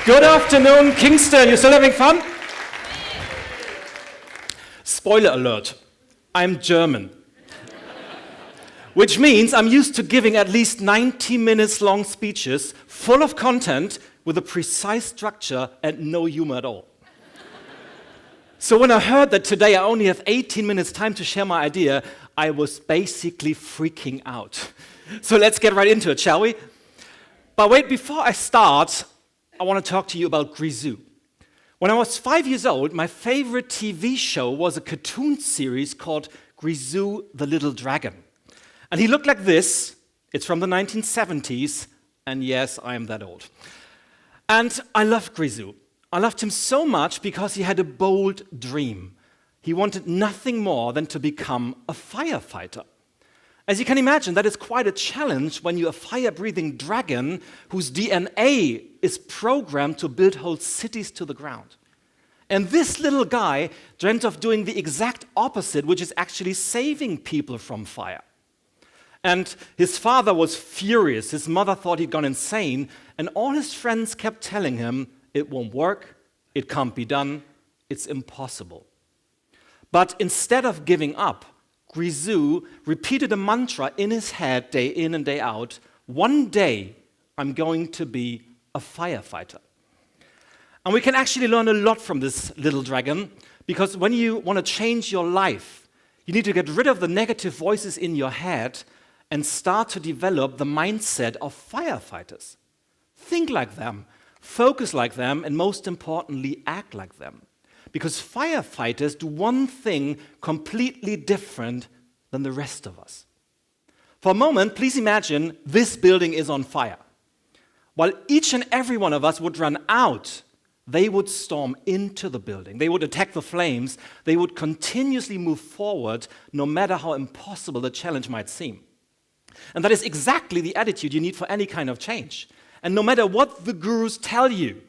Good afternoon, Kingston. You still having fun? Spoiler alert, I'm German. Which means I'm used to giving at least 90 minutes long speeches full of content with a precise structure and no humor at all. So when I heard that today I only have 18 minutes time to share my idea, I was basically freaking out. So let's get right into it, shall we? But wait, before I start, I want to talk to you about Grisou. When I was 5 years old, my favorite TV show was a cartoon series called Grisou the Little Dragon. And he looked like this. It's from the 1970s, and yes, I am that old. And I loved Grisou. I loved him so much because he had a bold dream. He wanted nothing more than to become a firefighter. As you can imagine, that is quite a challenge when you're a fire-breathing dragon whose DNA is programmed to build whole cities to the ground. And this little guy dreamt of doing the exact opposite, which is actually saving people from fire. And his father was furious. His mother thought he'd gone insane, and all his friends kept telling him, it won't work, it can't be done, it's impossible. But instead of giving up, Grisou repeated a mantra in his head day in and day out, one day I'm going to be a firefighter. And we can actually learn a lot from this little dragon, because when you want to change your life, you need to get rid of the negative voices in your head and start to develop the mindset of firefighters. Think like them, focus like them, and most importantly, act like them. Because firefighters do one thing completely different than the rest of us. For a moment, please imagine this building is on fire. While each and every one of us would run out, they would storm into the building. They would attack the flames. They would continuously move forward, no matter how impossible the challenge might seem. And that is exactly the attitude you need for any kind of change. And no matter what the gurus tell you,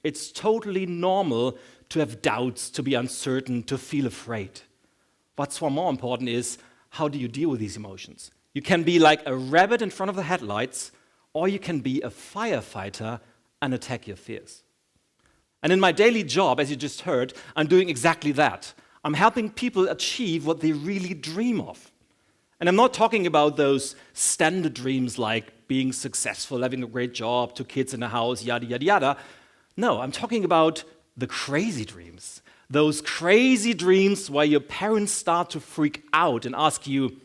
it's totally normal to have doubts, to be uncertain, to feel afraid. What's far more important is, how do you deal with these emotions? You can be like a rabbit in front of the headlights, or you can be a firefighter and attack your fears. And in my daily job, as you just heard, I'm doing exactly that. I'm helping people achieve what they really dream of. And I'm not talking about those standard dreams like being successful, having a great job, 2 kids in a house, yada, yada, yada. No, I'm talking about the crazy dreams. Those crazy dreams where your parents start to freak out and ask you,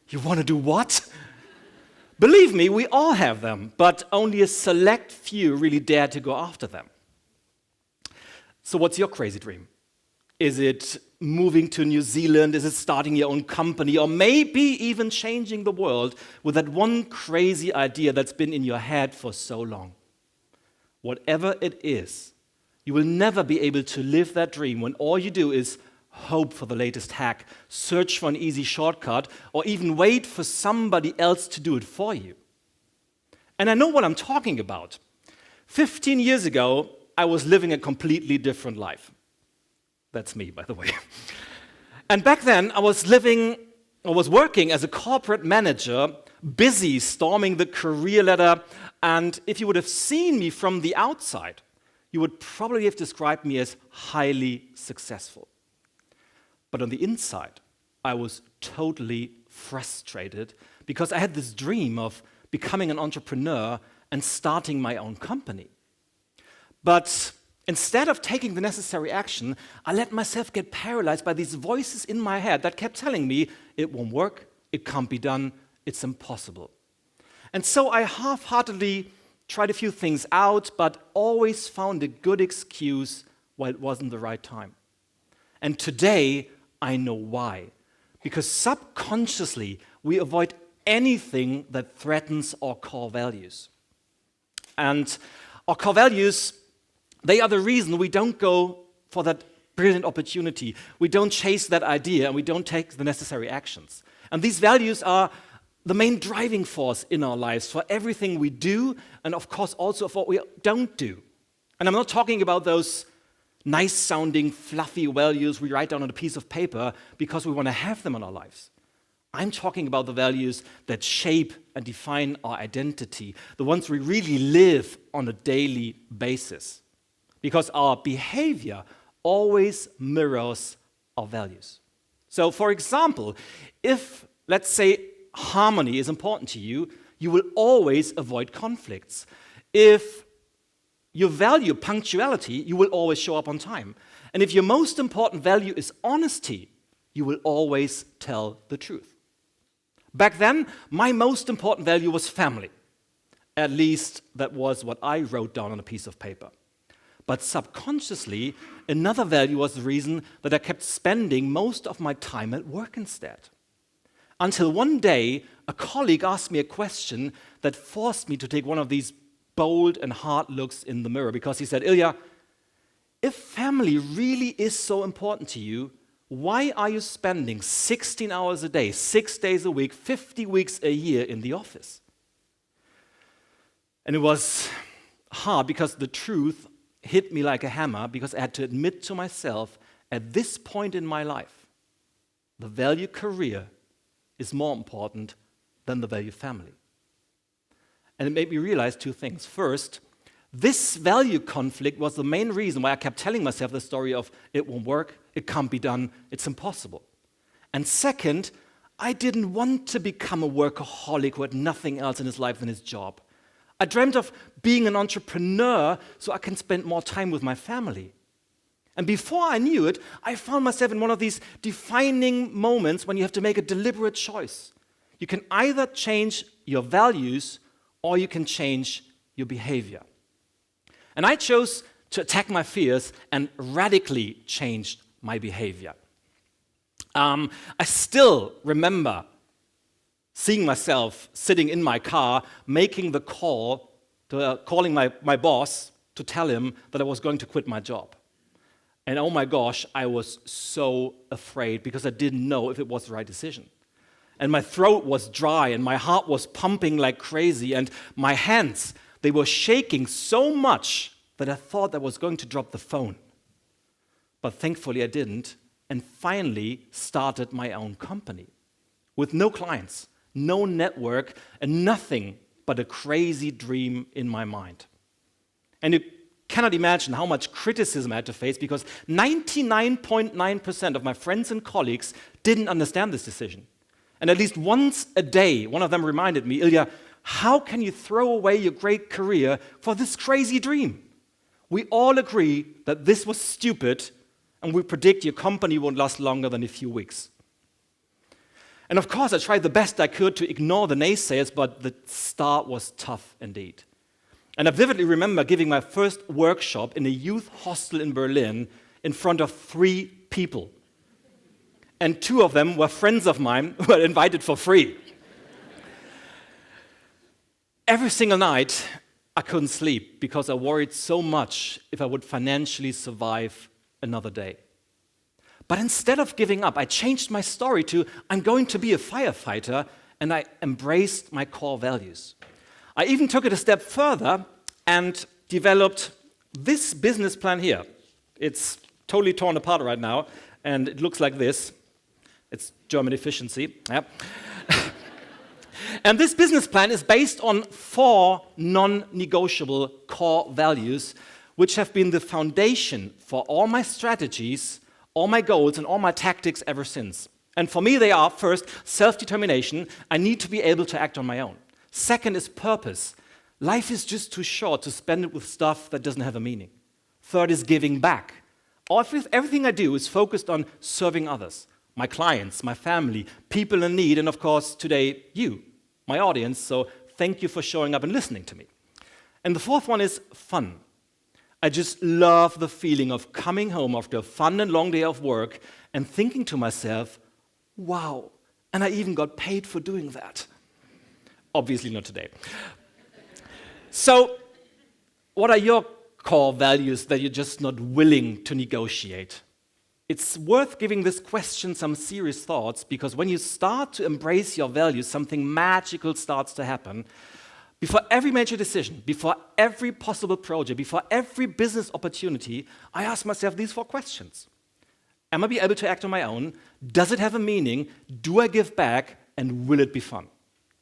you want to do what? Believe me, we all have them, but only a select few really dare to go after them. So what's your crazy dream? Is it moving to New Zealand? Is it starting your own company? Or maybe even changing the world with that one crazy idea that's been in your head for so long? Whatever it is, you will never be able to live that dream when all you do is hope for the latest hack, search for an easy shortcut, or even wait for somebody else to do it for you. And I know what I'm talking about. 15 years ago, I was living a completely different life. That's me, by the way. And back then, I was working as a corporate manager, busy storming the career ladder, and if you would have seen me from the outside, you would probably have described me as highly successful. But on the inside, I was totally frustrated because I had this dream of becoming an entrepreneur and starting my own company. But instead of taking the necessary action, I let myself get paralyzed by these voices in my head that kept telling me, it won't work, it can't be done, it's impossible. And so I half-heartedly tried a few things out, but always found a good excuse why it wasn't the right time. And today, I know why. Because subconsciously, we avoid anything that threatens our core values. And our core values, they are the reason we don't go for that brilliant opportunity. We don't chase that idea, and we don't take the necessary actions. And these values are the main driving force in our lives for everything we do, and of course also for what we don't do. And I'm not talking about those nice-sounding, fluffy values we write down on a piece of paper because we want to have them in our lives. I'm talking about the values that shape and define our identity, the ones we really live on a daily basis. Because our behavior always mirrors our values. So, for example, if, let's say, harmony is important to you, you will always avoid conflicts. If you value punctuality, you will always show up on time. And if your most important value is honesty, you will always tell the truth. Back then, my most important value was family. At least that was what I wrote down on a piece of paper. But subconsciously, another value was the reason that I kept spending most of my time at work instead. Until one day, a colleague asked me a question that forced me to take one of these bold and hard looks in the mirror, because he said, Ilya, if family really is so important to you, why are you spending 16 hours a day, 6 days a week, 50 weeks a year in the office? And it was hard because the truth hit me like a hammer, because I had to admit to myself, at this point in my life, the value career is more important than the value family. And it made me realize two things. First, this value conflict was the main reason why I kept telling myself the story of it won't work, it can't be done, it's impossible. And second, I didn't want to become a workaholic who had nothing else in his life than his job. I dreamt of being an entrepreneur so I can spend more time with my family. And before I knew it, I found myself in one of these defining moments when you have to make a deliberate choice. You can either change your values or you can change your behavior. And I chose to attack my fears and radically changed my behavior. I still remember seeing myself sitting in my car, making the call, calling my boss to tell him that I was going to quit my job. And oh my gosh, I was so afraid because I didn't know if it was the right decision. And my throat was dry and my heart was pumping like crazy and my hands, they were shaking so much that I thought I was going to drop the phone. But thankfully I didn't, and finally started my own company with no clients, no network, and nothing but a crazy dream in my mind. And you cannot imagine how much criticism I had to face, because 99.9% of my friends and colleagues didn't understand this decision. And at least once a day, one of them reminded me, Ilya, how can you throw away your great career for this crazy dream? We all agree that this was stupid, and we predict your company won't last longer than a few weeks. And of course, I tried the best I could to ignore the naysayers, but the start was tough indeed. And I vividly remember giving my first workshop in a youth hostel in Berlin in front of 3 people. And 2 of them were friends of mine who were invited for free. Every single night, I couldn't sleep because I worried so much if I would financially survive another day. But instead of giving up, I changed my story to, I'm going to be a firefighter, and I embraced my core values. I even took it a step further and developed this business plan here. It's totally torn apart right now, and it looks like this. It's German efficiency. Yep. And this business plan is based on 4 non-negotiable core values, which have been the foundation for all my strategies, all my goals, and all my tactics ever since. And for me, they are, first, self-determination. I need to be able to act on my own. Second is purpose. Life is just too short to spend it with stuff that doesn't have a meaning. Third is giving back. Everything I do is focused on serving others, my clients, my family, people in need, and of course, today, you, my audience. So thank you for showing up and listening to me. And the fourth one is fun. I just love the feeling of coming home after a fun and long day of work and thinking to myself, wow, and I even got paid for doing that. Obviously not today. So, what are your core values that you're just not willing to negotiate? It's worth giving this question some serious thoughts, because when you start to embrace your values, something magical starts to happen. Before every major decision, before every possible project, before every business opportunity, I ask myself these 4 questions. Am I be able to act on my own? Does it have a meaning? Do I give back? And will it be fun?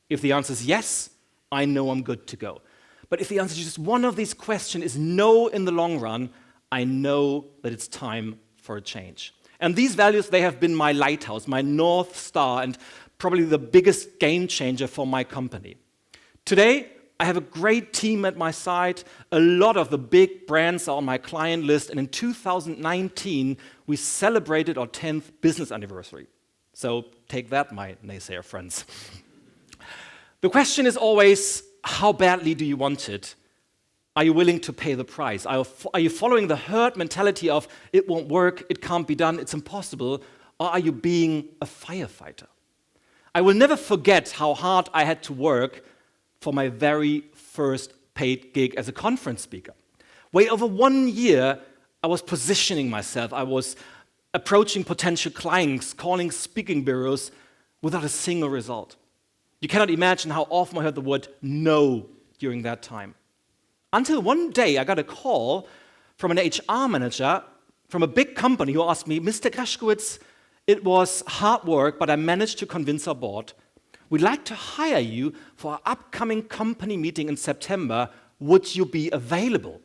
If the answer is yes, I know I'm good to go. But if the answer to just one of these questions is no in the long run, I know that it's time for a change. And these values, they have been my lighthouse, my North Star, and probably the biggest game changer for my company. Today, I have a great team at my side. A lot of the big brands are on my client list, and in 2019, we celebrated our 10th business anniversary. So take that, my naysayer friends. The question is always, how badly do you want it? Are you willing to pay the price? Are you following the herd mentality of, it won't work, it can't be done, it's impossible, or are you being a firefighter? I will never forget how hard I had to work for my very first paid gig as a conference speaker. Way over 1 year, I was positioning myself. I was approaching potential clients, calling speaking bureaus without a single result. You cannot imagine how often I heard the word no during that time. Until one day, I got a call from an HR manager from a big company who asked me, Mr. Graschkowitz, it was hard work, but I managed to convince our board. We'd like to hire you for our upcoming company meeting in September. Would you be available?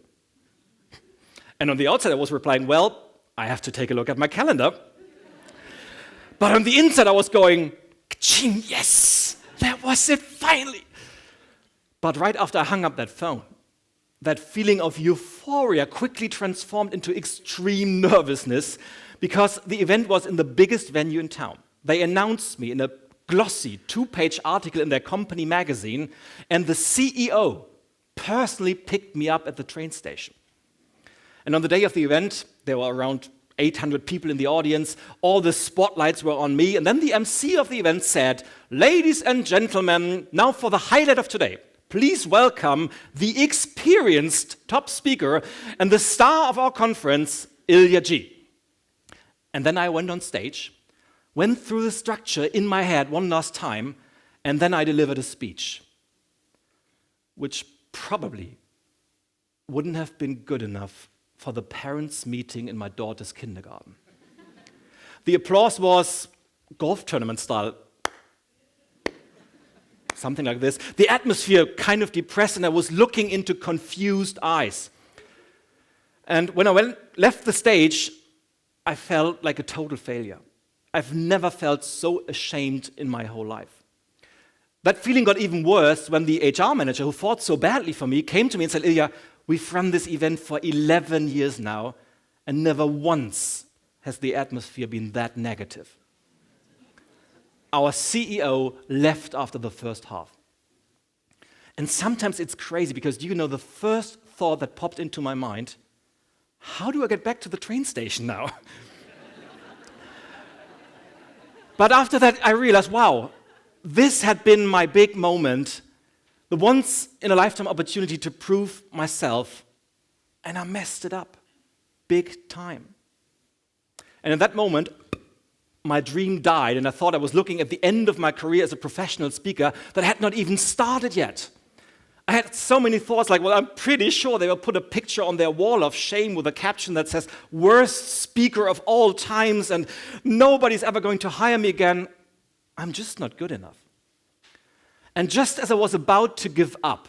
And on the outside, I was replying, well, I have to take a look at my calendar. But on the inside, I was going, ka-ching, yes, that was it, finally. But right after I hung up that phone, that feeling of euphoria quickly transformed into extreme nervousness because the event was in the biggest venue in town. They announced me in a glossy 2-page article in their company magazine, and the CEO personally picked me up at the train station. And on the day of the event, there were around 800 people in the audience. All the spotlights were on me. And then the MC of the event said, ladies and gentlemen, now for the highlight of today. Please welcome the experienced top speaker and the star of our conference, iija. And then I went on stage, went through the structure in my head one last time, and then I delivered a speech, which probably wouldn't have been good enough for the parents' meeting in my daughter's kindergarten. The applause was golf tournament style. Something like this. The atmosphere kind of depressed, and I was looking into confused eyes. And when I left the stage, I felt like a total failure. I've never felt so ashamed in my whole life. That feeling got even worse when the HR manager, who fought so badly for me, came to me and said, Ilja, we've run this event for 11 years now, and never once has the atmosphere been that negative. Our CEO left after the first half. And sometimes it's crazy because, do you know, the first thought that popped into my mind, how do I get back to the train station now? But after that, I realized, wow, this had been my big moment, the once-in-a-lifetime opportunity to prove myself, and I messed it up big time. And in that moment, my dream died, and I thought I was looking at the end of my career as a professional speaker that had not even started yet. I had so many thoughts like, well, I'm pretty sure they will put a picture on their wall of shame with a caption that says, worst speaker of all times, and nobody's ever going to hire me again. I'm just not good enough. And just as I was about to give up,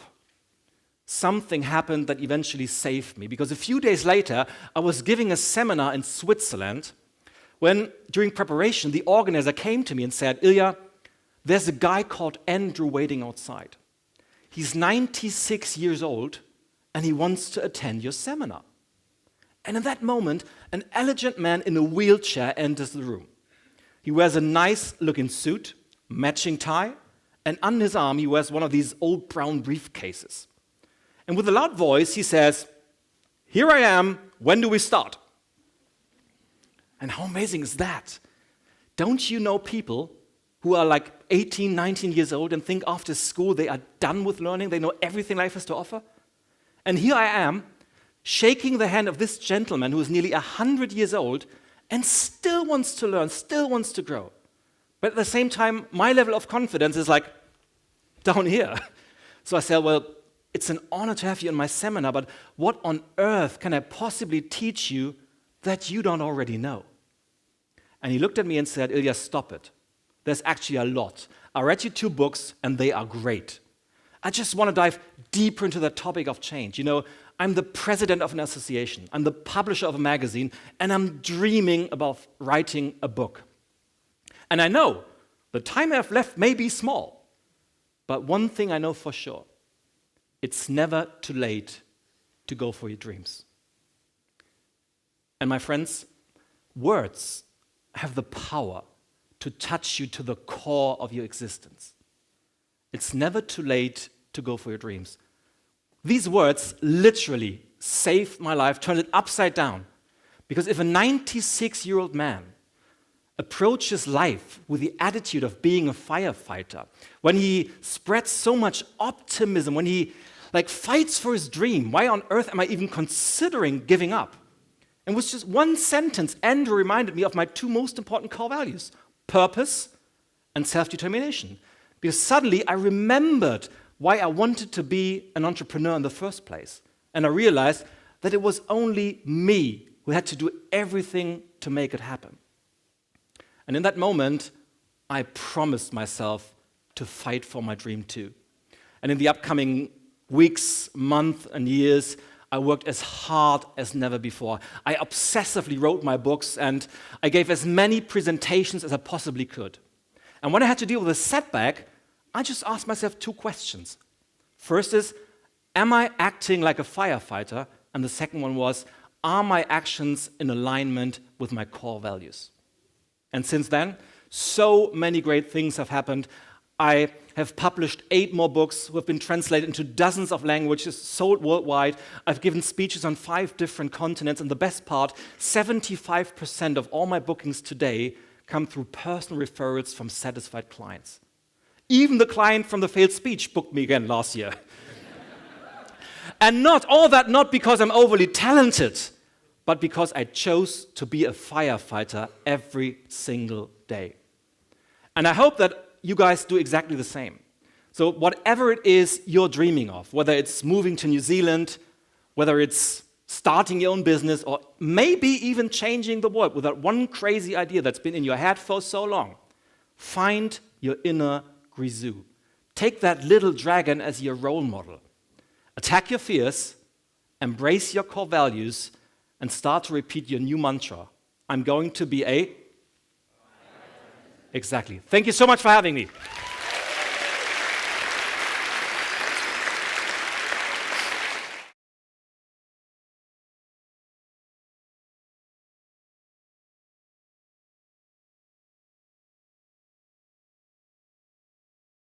something happened that eventually saved me, because a few days later, I was giving a seminar in Switzerland when, during preparation, the organizer came to me and said, Ilja, there's a guy called Andrew waiting outside. He's 96 years old, and he wants to attend your seminar. And in that moment, an elegant man in a wheelchair enters the room. He wears a nice-looking suit, matching tie, and on his arm he wears one of these old brown briefcases. And with a loud voice, he says, here I am, when do we start? And how amazing is that? Don't you know people who are like 18, 19 years old and think after school they are done with learning, they know everything life has to offer? And here I am, shaking the hand of this gentleman who is nearly 100 years old and still wants to learn, still wants to grow. But at the same time, my level of confidence is like down here. So I said, well, it's an honor to have you in my seminar, but what on earth can I possibly teach you that you don't already know? And he looked at me and said, Ilya, stop it. There's actually a lot. I read your 2 books, and they are great. I just want to dive deeper into the topic of change. You know, I'm the president of an association. I'm the publisher of a magazine, and I'm dreaming about writing a book. And I know the time I have left may be small, but one thing I know for sure, it's never too late to go for your dreams. And my friends, words have the power to touch you to the core of your existence. It's never too late to go for your dreams. These words literally saved my life, turned it upside down. Because if a 96-year-old man approaches life with the attitude of being a firefighter, when he spreads so much optimism, when he fights for his dream, why on earth am I even considering giving up? And with just one sentence, Andrew reminded me of my 2 most important core values, purpose and self-determination. Because suddenly I remembered why I wanted to be an entrepreneur in the first place. And I realized that it was only me who had to do everything to make it happen. And in that moment, I promised myself to fight for my dream too. And in the upcoming weeks, months, and years, I worked as hard as never before. I obsessively wrote my books, and I gave as many presentations as I possibly could. And when I had to deal with a setback, I just asked myself 2 questions. First is, am I acting like a firefighter? And the second one was, are my actions in alignment with my core values? And since then, so many great things have happened. I have published 8 more books who have been translated into dozens of languages, sold worldwide. I've given speeches on 5 different continents, and the best part, 75% of all my bookings today come through personal referrals from satisfied clients. Even the client from the failed speech booked me again last year. And not because I'm overly talented, but because I chose to be a firefighter every single day. And I hope that you guys do exactly the same. So whatever it is you're dreaming of, whether it's moving to New Zealand, whether it's starting your own business, or maybe even changing the world with that one crazy idea that's been in your head for so long, find your inner Grisou. Take that little dragon as your role model. Attack your fears, embrace your core values, and start to repeat your new mantra. I'm going to be a... Exactly. Thank you so much for having me.